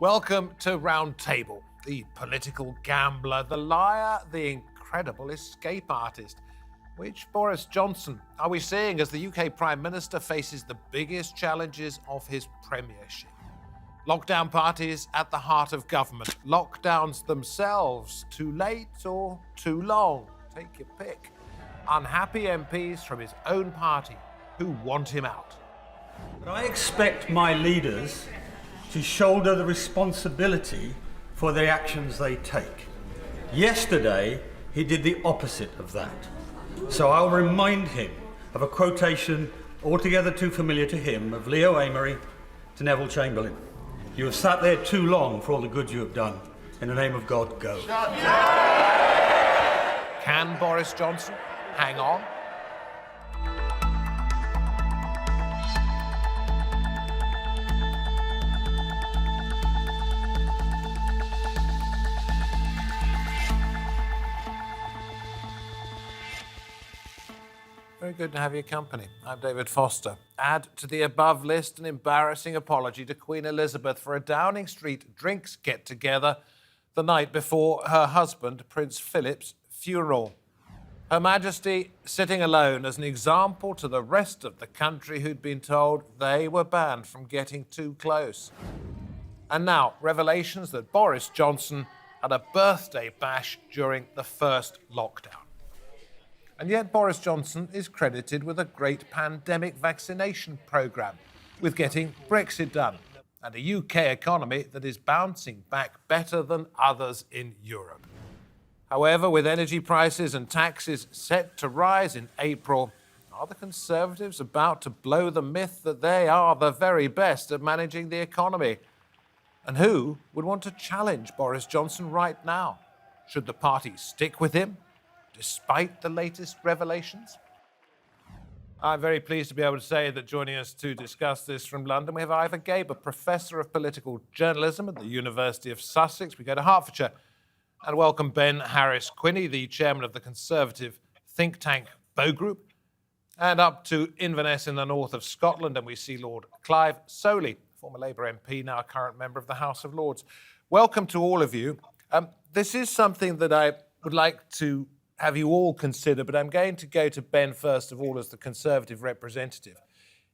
Welcome to Roundtable, the political gambler, the liar, the incredible escape artist. Which Boris Johnson are we seeing as the UK Prime Minister faces the biggest challenges of his premiership? Lockdown parties at the heart of government. Lockdowns themselves, too late or too long? Take your pick. Unhappy MPs from his own party who want him out. But I expect my leaders to shoulder the responsibility for the actions they take. Yesterday, he did the opposite of that. So I'll remind him of a quotation altogether too familiar to him of Leo Amery to Neville Chamberlain. You have sat there too long for all the good you have done. In the name of God, go. Can Boris Johnson hang on? Very good to have your company. I'm David Foster. Add to the above list an embarrassing apology to Queen Elizabeth for a Downing Street drinks get-together the night before her husband, Prince Philip's funeral. Her Majesty sitting alone as an example to the rest of the country who'd been told they were banned from getting too close. And now, revelations that Boris Johnson had a birthday bash during the first lockdown. And yet Boris Johnson is credited with a great pandemic vaccination programme, with getting Brexit done, and a UK economy that is bouncing back better than others in Europe. However, with energy prices and taxes set to rise in April, are the Conservatives about to blow the myth that they are the very best at managing the economy? And who would want to challenge Boris Johnson right now? Should the party stick with him, despite the latest revelations? I'm very pleased to be able to say that joining us to discuss this from London, we have Ivor Gaber, Professor of Political Journalism at the University of Sussex. We go to Hertfordshire and welcome Ben Harris-Quinney, the chairman of the Conservative think tank Bow Group, and up to Inverness in the north of Scotland, and we see Lord Clive Soley, former Labour MP, now a current member of the House of Lords. Welcome to all of you. This is something that I would like to have you all consider, but I'm going to go to Ben first of all as the Conservative representative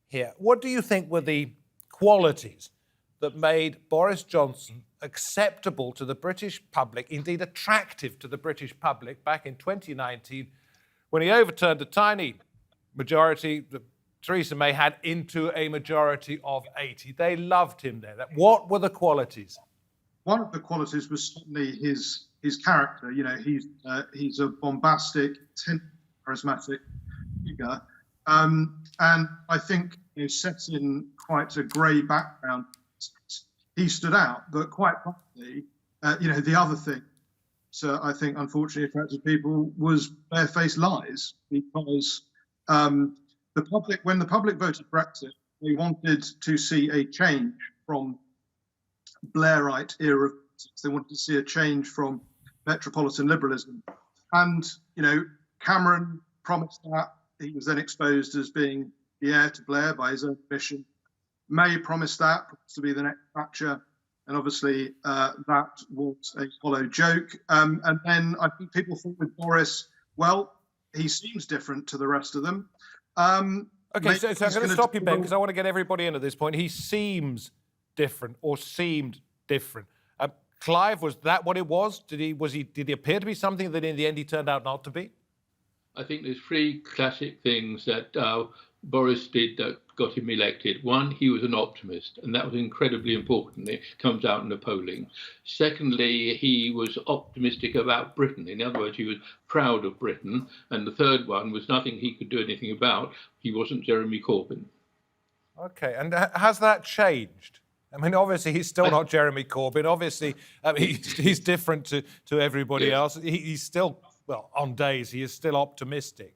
here. What do you think were the qualities that made Boris Johnson acceptable to the British public, indeed attractive to the British public back in 2019 when he overturned a tiny majority that Theresa May had into a majority of 80? They loved him there. What were the qualities? One of the qualities was certainly his character. You know, he's a bombastic, charismatic figure, and I think set in quite a grey background, he stood out. But quite frankly, the other thing, so I think unfortunately attracted people was barefaced lies, because the public, when the public voted Brexit, they wanted to see a change from Blairite era of politics. They wanted to see a change from metropolitan liberalism. And, Cameron promised that. He was then exposed as being the heir to Blair by his own admission. May promised that, promised to be the next Thatcher. And obviously that was a hollow joke. And then I think people thought with Boris, well, he seems different to the rest of them. Okay, so I'm going to stop you, Ben, because I want to get everybody in at this point. He seems different, or seemed different. Clive, was that what it was? Did he appear to be something that in the end he turned out not to be? I think there's three classic things that Boris did that got him elected. One, he was an optimist, and that was incredibly important. It comes out in the polling. Secondly, he was optimistic about Britain. In other words, he was proud of Britain. And the third one was nothing he could do anything about. He wasn't Jeremy Corbyn. Okay, and has that changed? I mean, obviously, he's still not Jeremy Corbyn. Obviously, he's different to everybody else. He's still, well, on days, he is still optimistic.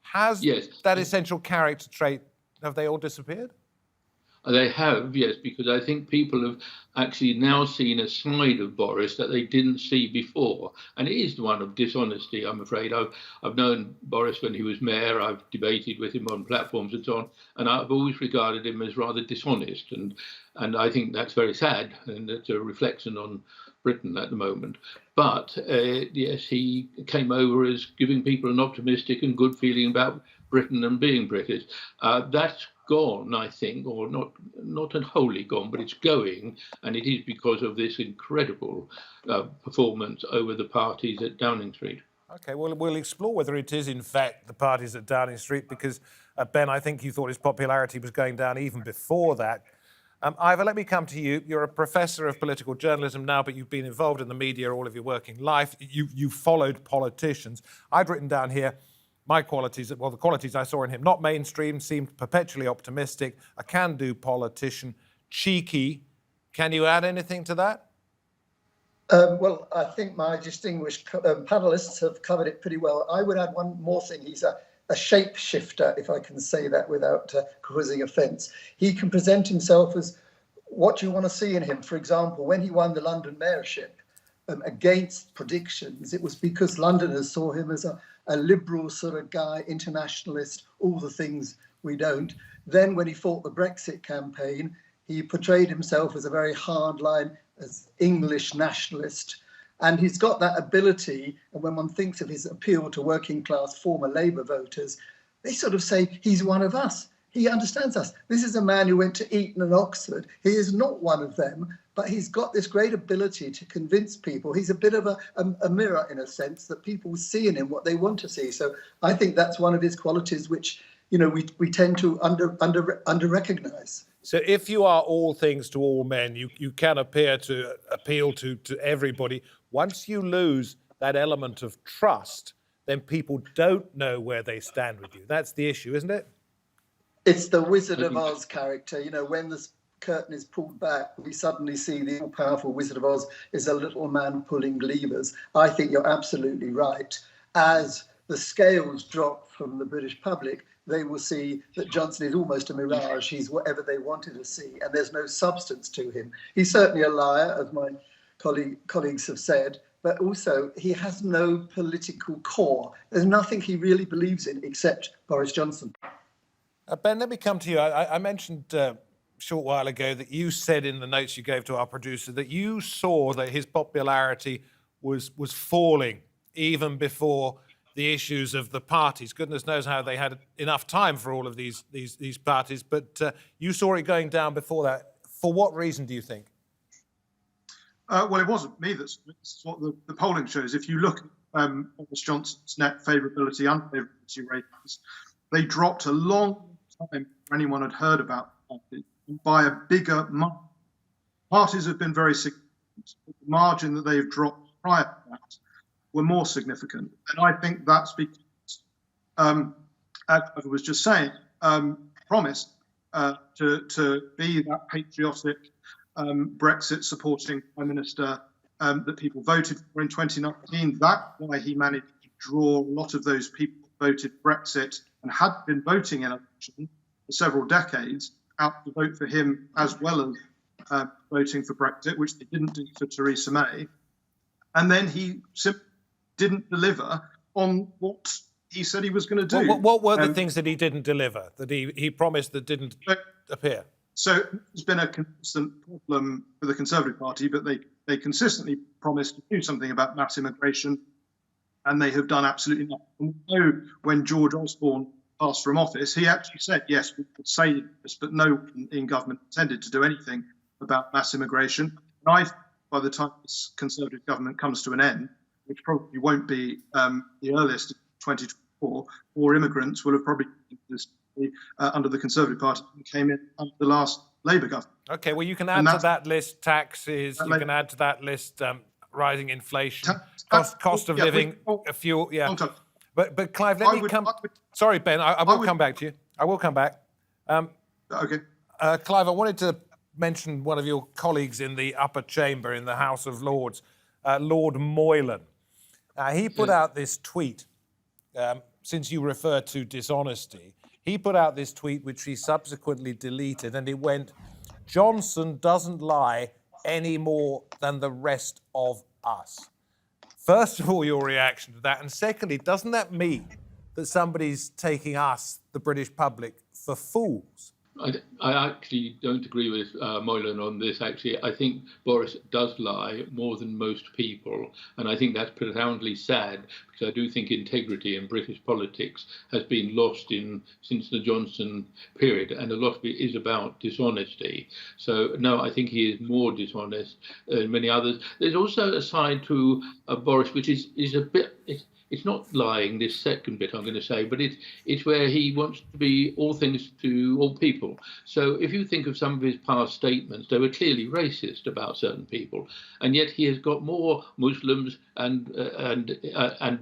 Has that essential character trait, have they all disappeared? They have, yes, because I think people have actually now seen a side of Boris that they didn't see before. And it is one of dishonesty, I'm afraid. I've known Boris when he was mayor. I've debated with him on platforms and so on. And I've always regarded him as rather dishonest. And I think that's very sad. And it's a reflection on Britain at the moment. But yes, he came over as giving people an optimistic and good feeling about Britain and being British. That's gone, I think, or not wholly gone, but it's going, and it is because of this incredible performance over the parties at Downing Street. OK, well, we'll explore whether it is, in fact, the parties at Downing Street, because, Ben, I think you thought his popularity was going down even before that. Ivor, let me come to you. You're a professor of political journalism now, but you've been involved in the media all of your working life. You followed politicians. I'd written down here my qualities, well, the qualities I saw in him: not mainstream, seemed perpetually optimistic, a can-do politician, cheeky. Can you add anything to that? Well, I think my distinguished panelists have covered it pretty well. I would add one more thing. He's a shapeshifter, if I can say that without causing offence. He can present himself as what you want to see in him. For example, when he won the London mayorship, against predictions, it was because Londoners saw him as a liberal sort of guy, internationalist, all the things we don't. Then when he fought the Brexit campaign, he portrayed himself as a very hardline, as English nationalist. And he's got that ability, and when one thinks of his appeal to working class former Labour voters, they sort of say, he's one of us. He understands us. This is a man who went to Eton and Oxford. He is not one of them, but he's got this great ability to convince people. He's a bit of a mirror, in a sense, that people see in him what they want to see. So I think that's one of his qualities, which, you know, we tend to under recognise. So if you are all things to all men, you can appear to appeal to everybody. Once you lose that element of trust, then people don't know where they stand with you. That's the issue, isn't it? It's the Wizard of Oz character. You know, when the curtain is pulled back, we suddenly see the all-powerful Wizard of Oz is a little man pulling levers. I think you're absolutely right. As the scales drop from the British public, they will see that Johnson is almost a mirage. He's whatever they wanted to see, and there's no substance to him. He's certainly a liar, as my colleagues have said, but also he has no political core. There's nothing he really believes in except Boris Johnson. Ben, let me come to you. I mentioned a short while ago that you said in the notes you gave to our producer that you saw that his popularity was falling even before the issues of the parties. Goodness knows how they had enough time for all of these parties, but you saw it going down before that. For what reason do you think? Well, it wasn't me. This is what the polling shows. If you look at Boris Johnson's net favourability, unfavourability ratings, they dropped a long time before anyone had heard about the party by a bigger margin. Parties have been very significant. The margin that they've dropped prior to that were more significant. And I think that's because, as I was just saying, promised to be that patriotic Brexit supporting Prime Minister that people voted for in 2019. That's why he managed to draw a lot of those people who voted Brexit and had been voting in election for several decades out to vote for him, as well as voting for Brexit, which they didn't do for Theresa May. And then he simply didn't deliver on what he said he was going to do. What were the things that he didn't deliver, that he promised that didn't appear? So it's been a consistent problem for the Conservative Party, but they consistently promised to do something about mass immigration, and they have done absolutely nothing. And we know when George Osborne passed from office, he actually said, yes, we could say this, but no one in government intended to do anything about mass immigration. And I think by the time this Conservative government comes to an end, which probably won't be the earliest in 2024, more immigrants will have probably under the Conservative Party and came in under the last Labour government. OK, well, you can add to that list taxes, you can add to that list rising inflation, cost of living, fuel, yeah. But Clive, let me come... Sorry, Ben, I will come back to you. I will come back. OK. Clive, I wanted to mention one of your colleagues in the upper chamber in the House of Lords, Lord Moylan. He put out this tweet, since you refer to dishonesty. He put out this tweet, which he subsequently deleted, and it went, "Johnson doesn't lie any more than the rest of us." First of all, your reaction to that, and secondly, doesn't that mean that somebody's taking us, the British public, for fools? I actually don't agree with Moylan on this. Actually, I think Boris does lie more than most people, and I think that's profoundly sad, because I do think integrity in British politics has been lost since the Johnson period, and a lot of it is about dishonesty. So no, I think he is more dishonest than many others. There's also a side to Boris which is a bit. It's not lying, this second bit I'm going to say, but it's where he wants to be all things to all people. So if you think of some of his past statements, they were clearly racist about certain people, and yet he has got more Muslims and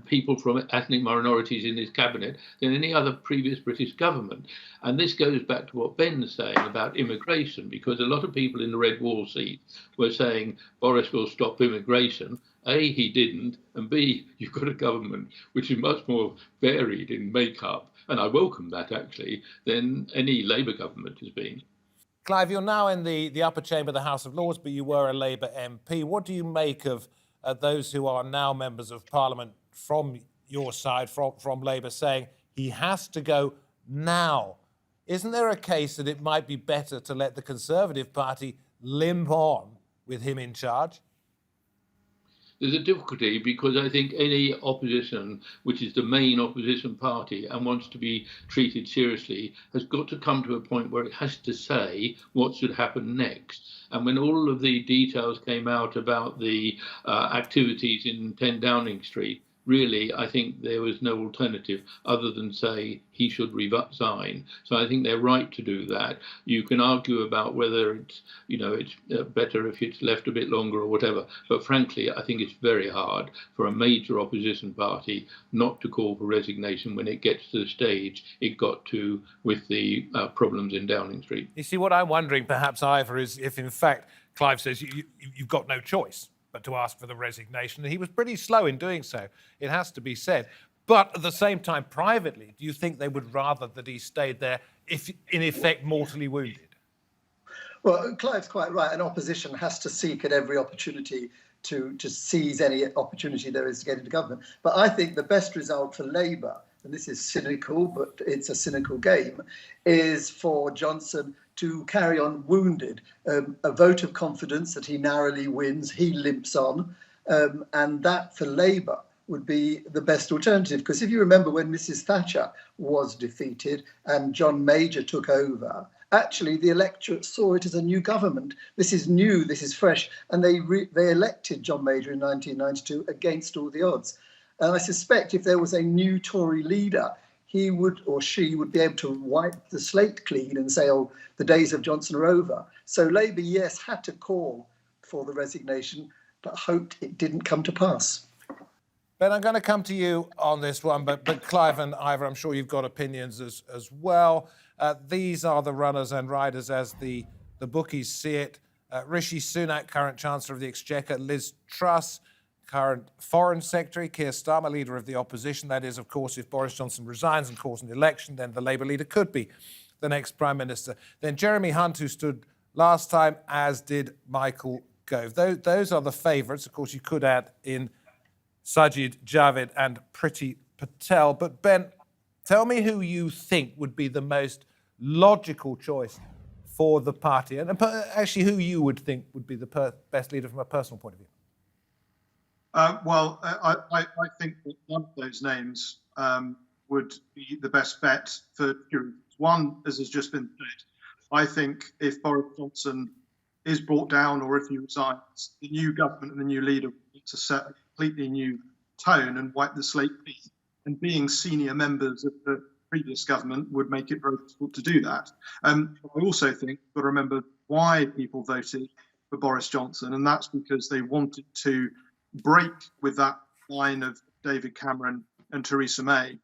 people from ethnic minorities in his cabinet than any other previous British government. And this goes back to what Ben's saying about immigration, because a lot of people in the Red Wall seat were saying Boris will stop immigration. A, he didn't, and B, you've got a government which is much more varied in makeup, and I welcome that actually, than any Labour government has been. Clive, you're now in the upper chamber of the House of Lords, but you were a Labour MP. What do you make of those who are now members of Parliament from your side, from Labour, saying he has to go now? Isn't there a case that it might be better to let the Conservative Party limp on with him in charge? There's a difficulty, because I think any opposition, which is the main opposition party and wants to be treated seriously, has got to come to a point where it has to say what should happen next. And when all of the details came out about the activities in 10 Downing Street, really, I think there was no alternative other than say he should resign. So I think they're right to do that. You can argue about whether it's better if it's left a bit longer or whatever. But frankly, I think it's very hard for a major opposition party not to call for resignation when it gets to the stage it got to with the problems in Downing Street. You see, what I'm wondering, perhaps, Ivor, is if in fact Clive says you've got no choice but to ask for the resignation. And he was pretty slow in doing so, it has to be said. But at the same time, privately, do you think they would rather that he stayed there, if in effect mortally wounded? Well, Clive's quite right. An opposition has to seek at every opportunity to seize any opportunity there is to get into government. But I think the best result for Labour, and this is cynical, but it's a cynical game, is for Johnson to carry on wounded. A vote of confidence that he narrowly wins, he limps on, and that for Labour would be the best alternative. Because if you remember when Mrs Thatcher was defeated and John Major took over, actually the electorate saw it as a new government. This is new, this is fresh, and they elected John Major in 1992 against all the odds. And I suspect if there was a new Tory leader, he would or she would be able to wipe the slate clean and say, oh, the days of Johnson are over. So Labour, yes, had to call for the resignation, but hoped it didn't come to pass. Ben, I'm going to come to you on this one, but Clive and Ivor, I'm sure you've got opinions as well. These are the runners and riders as the bookies see it. Rishi Sunak, current Chancellor of the Exchequer, Liz Truss, current Foreign Secretary, Keir Starmer, Leader of the Opposition. That is, of course, if Boris Johnson resigns and calls an election, then the Labour leader could be the next Prime Minister. Then Jeremy Hunt, who stood last time, as did Michael Gove. Those are the favourites. Of course, you could add in Sajid Javid and Priti Patel. But Ben, tell me who you think would be the most logical choice for the party, and actually who you would think would be the best leader from a personal point of view. I think that one of those names would be the best bet for Europe. One, as has just been said, I think if Boris Johnson is brought down or if he resigns, the new government and the new leader need to set a completely new tone and wipe the slate clean. And being senior members of the previous government would make it very difficult to do that. I also think you've got to remember why people voted for Boris Johnson, and that's because they wanted to break with that line of David Cameron and Theresa May.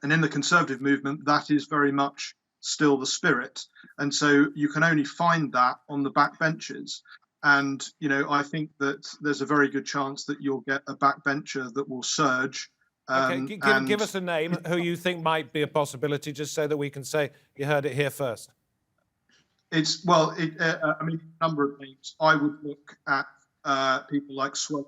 And in the Conservative movement, that is very much still the spirit. And so you can only find that on the backbenches. And, I think that there's a very good chance that you'll get a backbencher that will surge Give us a name who you think might be a possibility, just so that we can say you heard it here first. I mean, a number of names. I would look at people like Soley,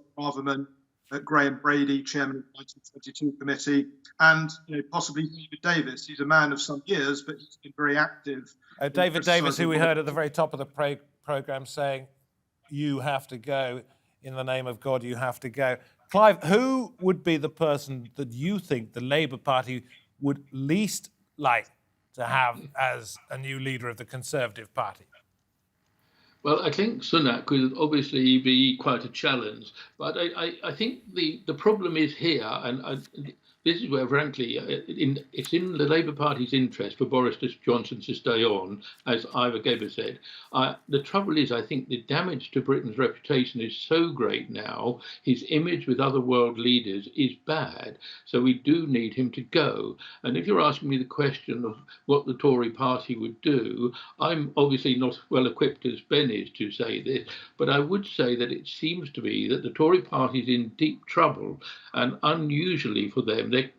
Graham Brady, chairman of the 1922 committee, and possibly David Davis. He's a man of some years, but he's been very active. David Davis, who we heard at the very top of the programme saying, "You have to go, in the name of God, you have to go." Clive, who would be the person that you think the Labour Party would least like to have as a new leader of the Conservative Party? Well, I think Sunak could obviously be quite a challenge, but I think the problem is here, and this is where, frankly, it's in the Labour Party's interest for Boris Johnson to stay on, as Ivor Gaber said. The trouble is, I think the damage to Britain's reputation is so great now, his image with other world leaders is bad, so we do need him to go. And if you're asking me the question of what the Tory party would do, I'm obviously not well equipped as Ben is to say this, but I would say that it seems to be that the Tory party is in deep trouble, and unusually for them, they're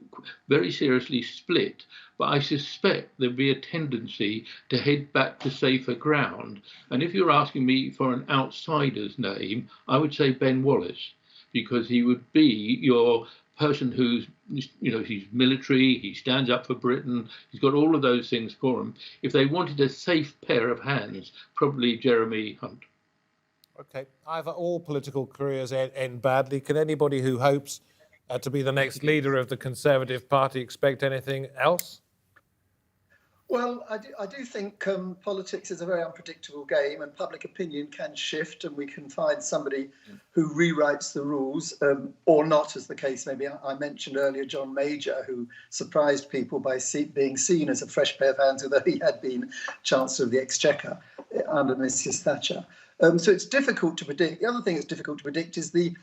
very seriously split. But I suspect there'll be a tendency to head back to safer ground. And if you're asking me for an outsider's name, I would say Ben Wallace, because he would be your person who's, he's military, he stands up for Britain, he's got all of those things for him. If they wanted a safe pair of hands, probably Jeremy Hunt. Okay, either all political careers end badly. Can anybody who hopes to be the next leader of the Conservative Party expect anything else? Well, I do think politics is a very unpredictable game, and public opinion can shift, and we can find somebody who rewrites the rules, or not, as the case may be. I mentioned earlier John Major, who surprised people by being seen as a fresh pair of hands, although he had been Chancellor of the Exchequer under Mrs Thatcher. So it's difficult to predict. The other thing that's difficult to predict is the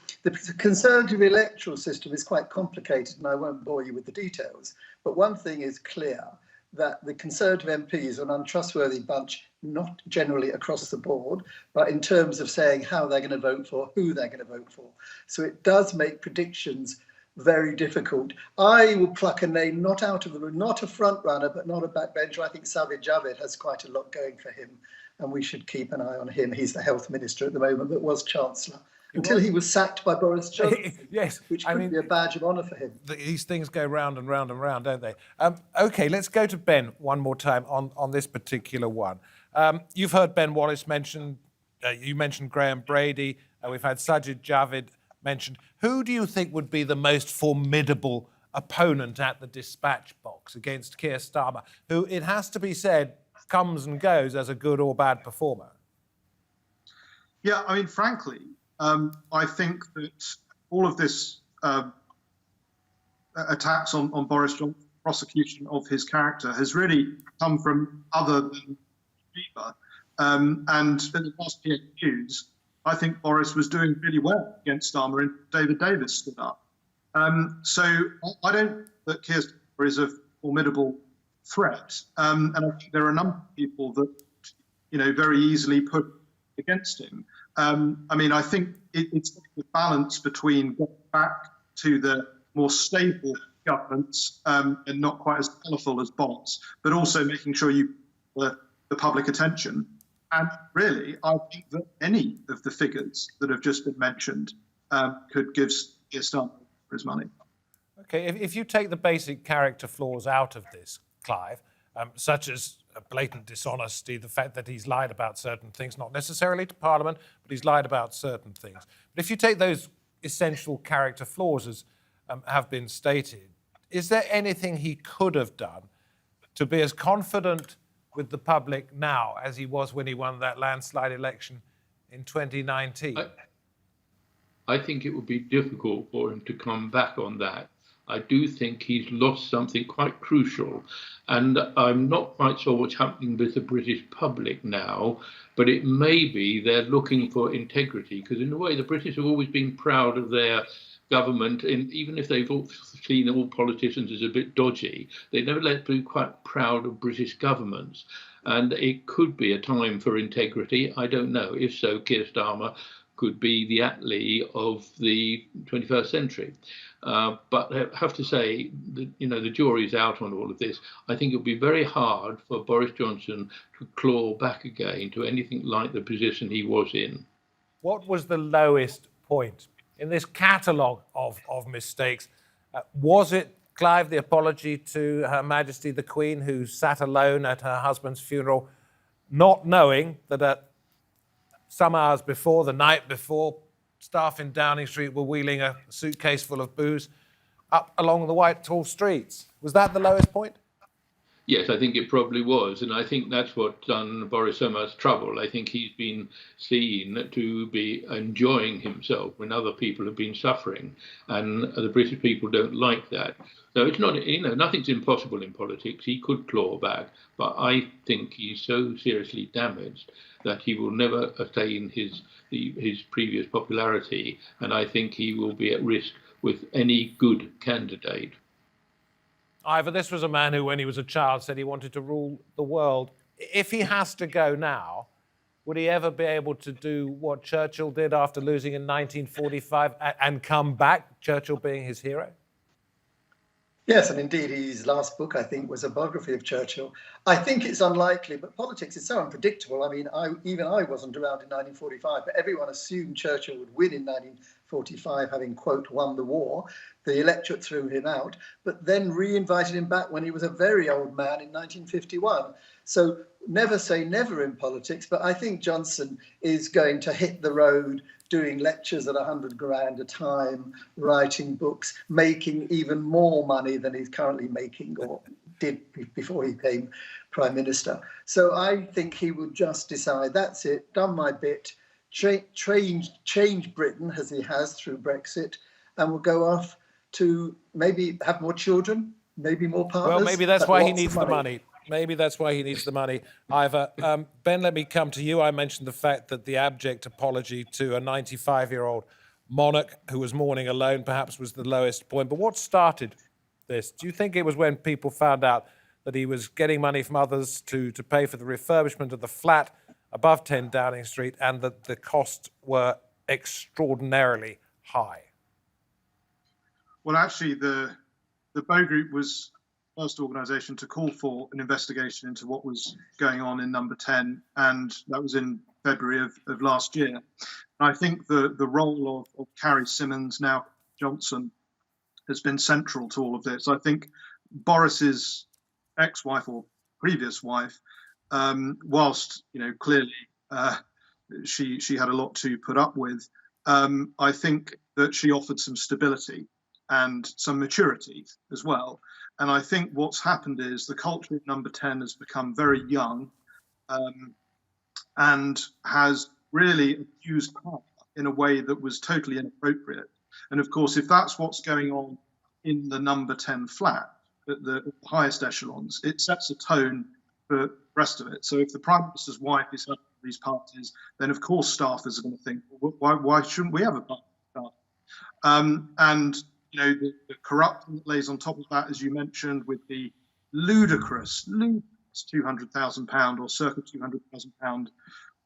Conservative electoral system is quite complicated, and I won't bore you with the details. But one thing is clear, that the Conservative MPs are an untrustworthy bunch, not generally across the board, but in terms of saying how they're going to vote for, who they're going to vote for. So it does make predictions very difficult. I will pluck a name not out of the room, not a front runner, but not a backbencher. I think Sajid Javid has quite a lot going for him, and we should keep an eye on him. He's the health minister at the moment, but was Chancellor until he was sacked by Boris Johnson. Yes, which could be a badge of honour for him. These things go round and round and round, don't they? OK, let's go to Ben one more time on this particular one. You've heard Ben Wallace mentioned, you mentioned Graham Brady, we've had Sajid Javid mentioned. Who do you think would be the most formidable opponent at the dispatch box against Keir Starmer, who, it has to be said, comes and goes as a good or bad performer? Yeah, I mean, frankly, I think that all of this attacks on Boris Johnson's prosecution of his character has really come from other than Gaber. And in the last PHQs, I think Boris was doing really well against Starmer, and David Davis stood up. So I don't think that Keir Starmer is a formidable threat. And I think there are a number of people that, very easily put against him. I mean, I think it's the balance between getting back to the more stable governments and not quite as colourful as Boris, but also making sure you the public attention. And really, I think that any of the figures that have just been mentioned could give Keir Starmer for his money. OK, if you take the basic character flaws out of this, Clive, such as blatant dishonesty, the fact that he's lied about certain things, not necessarily to Parliament, but he's lied about certain things. But if you take those essential character flaws as have been stated, is there anything he could have done to be as confident with the public now as he was when he won that landslide election in 2019? I think it would be difficult for him to come back on that. I do think he's lost something quite crucial, and I'm not quite sure what's happening with the British public now, but it may be they're looking for integrity, because in a way the British have always been proud of their government, and even if they've seen all politicians as a bit dodgy, they never let be quite proud of British governments. And it could be a time for integrity. I don't know. If so, Keir Starmer could be the Attlee of the 21st century. But I have to say that, the jury's out on all of this. I think it'll be very hard for Boris Johnson to claw back again to anything like the position he was in. What was the lowest point in this catalogue of mistakes? Was it, Clive, the apology to Her Majesty the Queen, who sat alone at her husband's funeral, not knowing that at some hours before, the night before, staff in Downing Street were wheeling a suitcase full of booze up along the Whitehall streets? Was that the lowest point? Yes, I think it probably was. And I think that's what done Boris so much trouble. I think he's been seen to be enjoying himself when other people have been suffering. And the British people don't like that. So it's not, nothing's impossible in politics. He could claw back. But I think he's so seriously damaged that he will never attain his previous popularity. And I think he will be at risk with any good candidate. Ivor, this was a man who, when he was a child, said he wanted to rule the world. If he has to go now, would he ever be able to do what Churchill did after losing in 1945 and come back, Churchill being his hero? Yes, and indeed his last book, I think, was a biography of Churchill. I think it's unlikely, but politics is so unpredictable. I mean, even I wasn't around in 1945, but everyone assumed Churchill would win in 1945, having, quote, won the war. The electorate threw him out, but then re-invited him back when he was a very old man in 1951. So never say never in politics, but I think Johnson is going to hit the road doing lectures at 100 grand a time, writing books, making even more money than he's currently making or did before he became Prime Minister. So I think he would just decide, that's it, done my bit, change Britain as he has through Brexit, and will go off to maybe have more children, maybe more partners. Well, maybe that's why he needs the money. Maybe that's why he needs the money. Ivor, Ben, let me come to you. I mentioned the fact that the abject apology to a 95-year-old monarch who was mourning alone perhaps was the lowest point. But what started this? Do you think it was when people found out that he was getting money from others to pay for the refurbishment of the flat above 10 Downing Street and that the costs were extraordinarily high? Well, actually, the Bow Group was first organisation to call for an investigation into what was going on in Number 10, and that was in February of last year. And I think the role of Carrie Symonds, now Johnson, has been central to all of this. I think Boris's ex-wife or previous wife, whilst clearly she had a lot to put up with, I think that she offered some stability and some maturity as well. And I think what's happened is the culture of Number 10 has become very young and has really abused power in a way that was totally inappropriate. And of course, if that's what's going on in the Number 10 flat at the highest echelons, it sets a tone for the rest of it. So if the Prime Minister's wife is helping these parties, then of course staffers are going to think, well, why shouldn't we have a party staff? And the corruption that lays on top of that, as you mentioned, with the ludicrous £200,000 or circa £200,000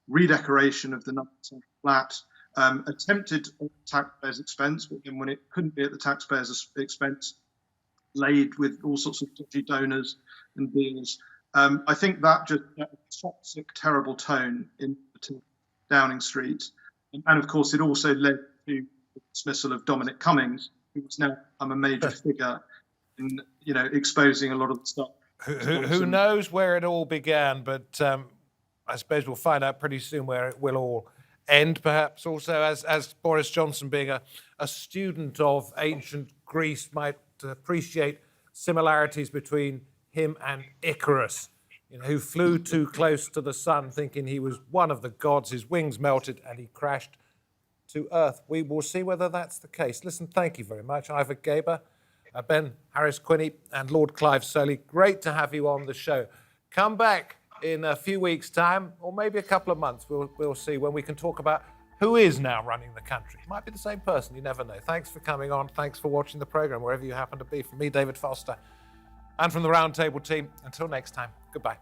redecoration of the Number 10 flat, attempted at the taxpayers' expense, but then when it couldn't be at the taxpayers' expense, laid with all sorts of dodgy donors and deals. I think that just set a toxic, terrible tone in Downing Street. And of course, it also led to the dismissal of Dominic Cummings, who has now become a major figure in, exposing a lot of the stuff. Who knows where it all began, but I suppose we'll find out pretty soon where it will all end, perhaps also as Boris Johnson, being a student of ancient Greece, might appreciate similarities between him and Icarus, who flew too close to the sun, thinking he was one of the gods. His wings melted and he crashed to Earth. We will see whether that's the case. Listen, thank you very much, Ivor Gaber, Ben Harris-Quinney and Lord Clive Soley. Great to have you on the show. Come back in a few weeks' time, or maybe a couple of months. We'll see when we can talk about who is now running the country. Might be the same person, you never know. Thanks for coming on. Thanks for watching the programme, wherever you happen to be. From me, David Foster, and from the Roundtable team, until next time, goodbye.